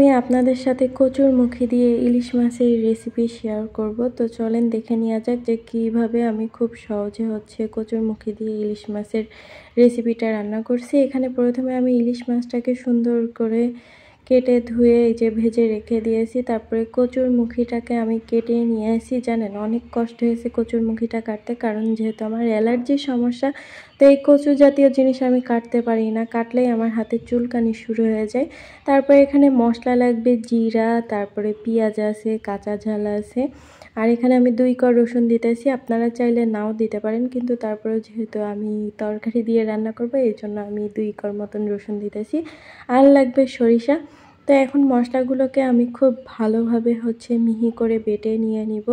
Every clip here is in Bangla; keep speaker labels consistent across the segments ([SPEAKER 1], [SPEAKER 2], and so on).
[SPEAKER 1] আমি আপনাদের সাথে কচুরমুখী দিয়ে ইলিশ মাছের রেসিপি শেয়ার করব। তো চলেন দেখে নেওয়া যাক যে কীভাবে আমি খুব সহজে কচুরমুখী দিয়ে ইলিশ মাছের রেসিপিটা রান্না করছি। এখানে প্রথমে আমি ইলিশ মাছটাকে সুন্দর করে কেটে ধুয়ে এই যে ভেজে রেখে দিয়েছি। তারপরে কচুরমুখীটাকে আমি কেটে নিয়ে আসি। জানেন অনেক কষ্ট হয়েছে কচুরমুখীটা কাটতে, কারণ যেহেতু আমার অ্যালার্জির সমস্যা, তো এই কচু জাতীয় জিনিস আমি কাটতে পারি না, কাটলেই আমার হাতে চুলকানি শুরু হয়ে যায়। তারপরে এখানে মশলা লাগবে জিরা, তারপরে পেঁয়াজ আছে, কাঁচা ঝাল আছে, আর এখানে আমি 2 কোয়া রসুন দিতেছি। আপনারা চাইলে নাও দিতে পারেন, কিন্তু তারপরেও যেহেতু আমি তরকারি দিয়ে রান্না করব এই জন্য আমি 2 কোয়ার মতন রসুন দিতেছি। আর লাগবে সরিষা। তো এখন মশলাগুলোকে আমি খুব ভালোভাবে মিহি করে বেটে নিয়ে নিব।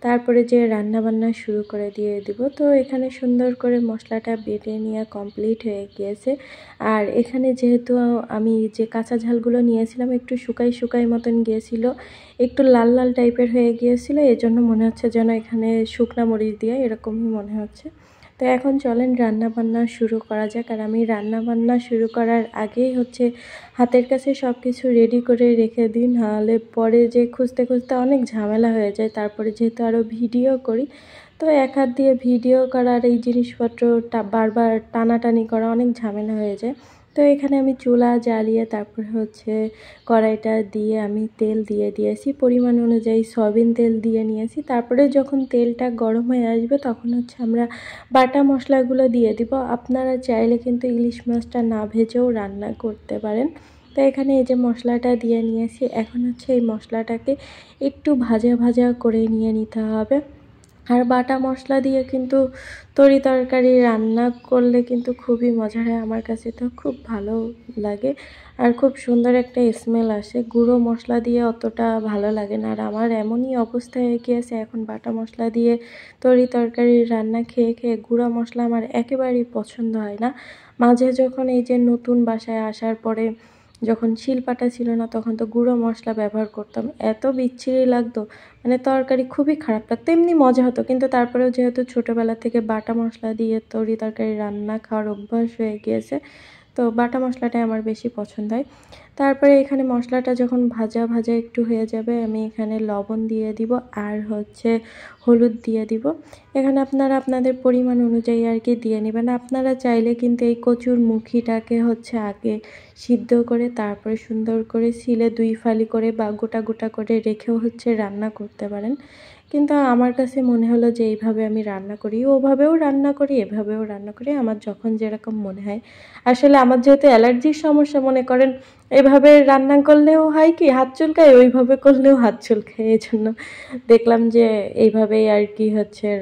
[SPEAKER 1] তারপরে যে রান্নাবান্না শুরু করে দিয়ে দিব। তো এখানে সুন্দর করে মশলাটা বেটে নেওয়া কমপ্লিট হয়ে গিয়েছে। আর এখানে যেহেতু আমি যে কাঁচা ঝালগুলো নিয়েছিলাম একটু শুকাই মতন গিয়েছিল, একটু লাল লাল টাইপের হয়ে গিয়েছিল, এজন্য মনে হচ্ছে যেন এখানে শুকনা মরিচ দিয়ে এরকমই মনে হচ্ছে। তো এখন চলেন রান্নাবান্না শুরু করা যাক। আর আমি রান্নাবান্না শুরু করার আগেই হাতের কাছে সব কিছু রেডি করে রেখে দিই, নাহলে পরে যে খুঁজতে খুঁজতে অনেক ঝামেলা হয়ে যায়। তারপরে যেহেতু আরও ভিডিও করি, তো এক হাত দিয়ে ভিডিও করার এই জিনিসপত্রটা বারবার টানাটানি করা অনেক ঝামেলা হয়ে যায়। তো এখানে আমি চুলা জ্বালিয়ে তারপরে কড়াইটা দিয়ে আমি তেল দিয়ে দিয়েছি, পরিমাণ অনুযায়ী সয়াবিন তেল দিয়ে নিয়েছি। তারপরে যখন তেলটা গরম হয়ে আসবে তখন আমরা বাটা মশলাগুলো দিয়ে দিব। আপনারা চাইলে কিন্তু ইলিশ মাছটা না ভেজেও রান্না করতে পারেন। তো এখানে এই যে মশলাটা দিয়ে নিয়েছি, এখন এই মশলাটাকে একটু ভাজা ভাজা করে নিয়ে নিতে হবে। আর বাটা মশলা দিয়ে কিন্তু তরকারি রান্না করলে কিন্তু খুবই মজা হয়, আমার কাছে তো খুব ভালো লাগে আর খুব সুন্দর একটা স্মেল আসে। গুঁড়ো মশলা দিয়ে অতটা ভালো লাগে না, আর আমার এমনই অবস্থা হয়ে গিয়েছে এখন বাটা মশলা দিয়ে তরকারি রান্না খেয়ে খেয়ে গুঁড়ো মশলা আমার একেবারেই পছন্দ হয় না। মাঝে যখন এই যে নতুন বাসায় আসার পরে যখন শিলপাটা ছিল না, তখন তো গুঁড়ো মশলা ব্যবহার করতাম, এত বিচ্ছিরি লাগতো, মানে তরকারি খুবই খারাপ লাগতো। এমনি মজা হতো, কিন্তু তারপরেও যেহেতু ছোটোবেলা থেকে বাটা মশলা দিয়ে তরকারি রান্না খাওয়ার অভ্যাস হয়ে গিয়েছে, তো বাটা মশলাটাই আমার বেশি পছন্দ হয়। তারপরে এখানে মশলাটা যখন ভাজা ভাজা একটু হয়ে যাবে, আমি এখানে লবণ দিয়ে দিব আর হলুদ দিয়ে দিব। এখানে আপনারা আপনাদের পরিমাণ অনুযায়ী আর কি দিয়ে নেবেন। আপনারা চাইলে কিন্তু এই কচুরমুখীটাকে আগে সিদ্ধ করে তারপরে সুন্দর করে সিলে 2 ফালি করে বা গোটা গোটা করে রেখেও রান্না করতে পারেন, কিন্তু আমার কাছে মনে হলো যে এইভাবে আমি রান্না করি, ওভাবেও রান্না করি, এভাবেও রান্না করি, আমার যখন যেরকম মনে হয়। আসলে আমার যেহেতু অ্যালার্জির সমস্যা, মনে করেন এভাবে রান্না করলেও হয় কি হাত চুলকায়, ওইভাবে করলেও হাত চুলকায়, এই জন্য দেখলাম যে এইভাবেই আর কি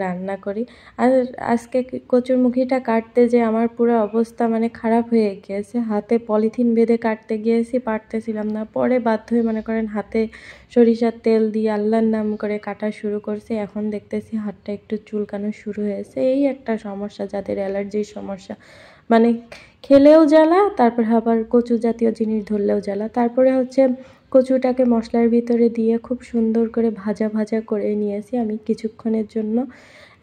[SPEAKER 1] রান্না করি। আর আজকে কচুরমুখীটা কাটতে যে আমার পুরো অবস্থা মানে খারাপ হয়ে গিয়েছে, হাতে পলিথিন বেঁধে কাটতে গিয়েছি, পারতেছিলাম না, পরে বাধ্য হয়ে মনে করেন হাতে সরিষার তেল দিয়ে আল্লাহর নাম করে কাটা শুরু করছি। এখন দেখতেছি হাতটা একটু চুলকানো শুরু হয়েছে। এই একটা সমস্যা, যাদের অ্যালার্জির সমস্যা, মানে খেলেও জ্বালা, তারপর আবার কচু জাতীয় জিনিস ধরলেও জ্বালা। তারপরে কচুটাকে মশলার ভিতরে দিয়ে খুব সুন্দর করে ভাজা ভাজা করে নিয়েছি আমি কিছুক্ষণের জন্য।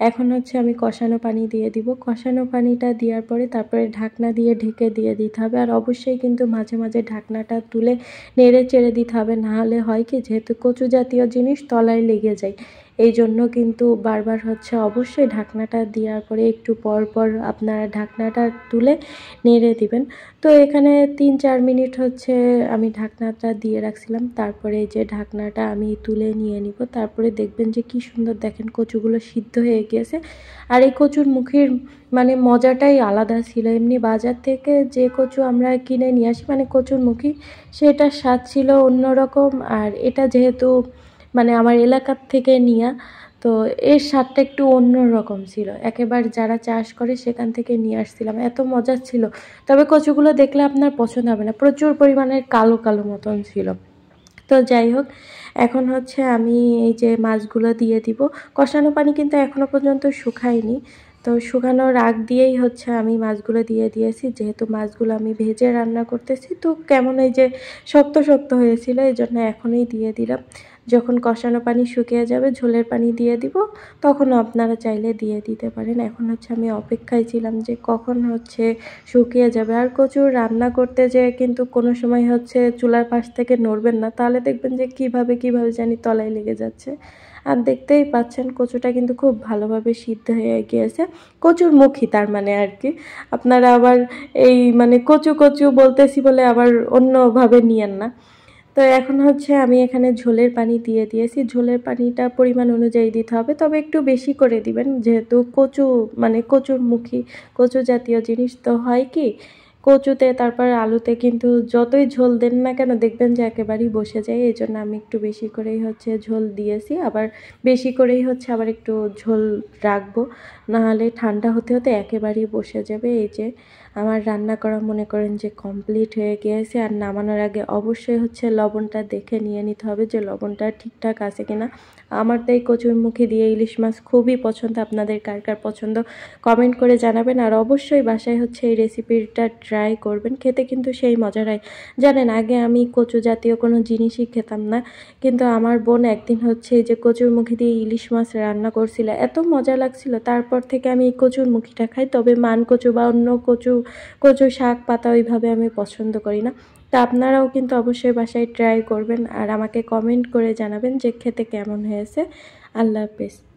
[SPEAKER 1] এখন আমি কষানো পানি দিয়ে দিব। কষানো পানিটা দেওয়ার পরে তারপরে ঢাকনা দিয়ে ঢেকে দিয়ে দিতে হবে। আর অবশ্যই কিন্তু মাঝে মাঝে ঢাকনাটা তুলে নেড়ে চেড়ে দিতে হবে, নাহলে হয় কি, যেহেতু কচু জাতীয় জিনিস তলায় লেগে যায়, এই জন্য কিন্তু বারবার অবশ্যই ঢাকনাটা দেওয়ার পরে একটু পর পর আপনারা ঢাকনাটা তুলে নেড়ে দিবেন। তো এখানে 3-4 মিনিট আমি ঢাকনাটা দিয়ে রাখছিলাম, তারপরে এই যে ঢাকনাটা আমি তুলে নিয়ে নিব। তারপরে দেখবেন যে কি সুন্দর, দেখেন কচুগুলো সিদ্ধ হয়ে গিয়েছে। আর এই কচুরমুখীর মানে মজাটাই আলাদা ছিল। এমনি বাজার থেকে যে কচু আমরা কিনে নিয়ে আসি মানে কচুরমুখী, সেটার স্বাদ ছিল অন্যরকম। আর এটা যেহেতু মানে আমার এলাকার থেকে নেওয়া, তো এর স্বাদটা একটু অন্যরকম ছিল, একেবারে যারা চাষ করে সেখান থেকে নিয়ে আসছিলাম, এত মজার ছিল। তবে কচুগুলো দেখলে আপনার পছন্দ হবে না, প্রচুর পরিমাণে কালো কালো মতন ছিল। তো যাই হোক, এখন আমি এই যে মাছগুলো দিয়ে দিব। কষানো পানি কিন্তু এখনও পর্যন্ত শুকায়নি, তো শুকানোর আগ দিয়েই আমি মাছগুলো দিয়ে দিয়েছি। যেহেতু মাছগুলো আমি ভেজে রান্না করতেছি, তো কেমন এই যে শক্ত শক্ত হয়েছিল, এই জন্য এখনই দিয়ে দিলাম। যখন কষানো পানি শুকিয়ে যাবে ঝোলের পানি দিয়ে দিব, তখনও আপনারা চাইলে দিয়ে দিতে পারেন। এখন হচ্ছে আমি অপেক্ষায় ছিলাম যে কখন হচ্ছে শুকিয়ে যাবে। আর কচু রান্না করতে যেয়ে কিন্তু কোনো সময় হচ্ছে চুলার পাশ থেকে নড়বেন না, তাহলে দেখবেন যে কিভাবে জানি তলায় লেগে যাচ্ছে। আর দেখতেই পাচ্ছেন কচুটা কিন্তু খুব ভালোভাবে সিদ্ধ হয়ে গিয়েছে, কচুর মুখী তার মানে আর কি। আপনারা আবার এই মানে কচু কচু বলতেছি বলে আবার অন্যভাবে নিয়েন না। তো এখন হচ্ছে আমি এখানে ঝোলের পানি দিয়ে দিয়েছি। ঝোলের পানিটা পরিমাণ অনুযায়ী দিতে হবে, তবে একটু বেশি করে দিবেন, যেহেতু কচু মানে কচুর মুখী কচু জাতীয় জিনিস তো হয় কি কচুতে তারপর আলুতে কিন্তু যতই ঝোল দেন না কেন দেখবেন যে একেবারেই বসে যায়। এই জন্য আমি একটু বেশি করেই হচ্ছে ঝোল দিয়েছি, আবার বেশি করেই হচ্ছে আবার একটু ঝোল রাখবো, নাহলে ঠান্ডা হতে হতে একেবারেই বসে যাবে। এই যে আমার রান্না করা মনে করেন যে কমপ্লিট হয়ে গিয়েছে। আর নামানোর আগে অবশ্যই হচ্ছে লবণটা দেখে নিয়ে নিতে হবে যে লবণটা ঠিকঠাক আছে কিনা। আমার তো এই কচুরমুখী দিয়ে ইলিশ মাছ খুবই পছন্দ। আপনাদের কার কার পছন্দ কমেন্ট করে জানাবেন। আর অবশ্যই বাসায় হচ্ছে এই রেসিপিটা ট্রাই করবেন, খেতে কিন্তু সেই মজার হয়। জানেন আগে আমি কচু জাতীয় কোনো জিনিসই খেতাম না, কিন্তু আমার বোন একদিন হচ্ছে এই যে কচুরমুখী দিয়ে ইলিশ মাছ রান্না করছিল, এত মজা লাগছিল। তারপর থেকে আমি এই কচুরমুখীটা খাই, তবে মান কচু বা অন্য কচু শাক পাতা ওইভাবে আমি পছন্দ করি না। তা আপনারাও কিন্তু অবশ্যই বাসায় ট্রাই করবেন আর আমাকে কমেন্ট করে জানাবেন যে খেতে কেমন হয়েছে। আল্লাহ হাফেজ।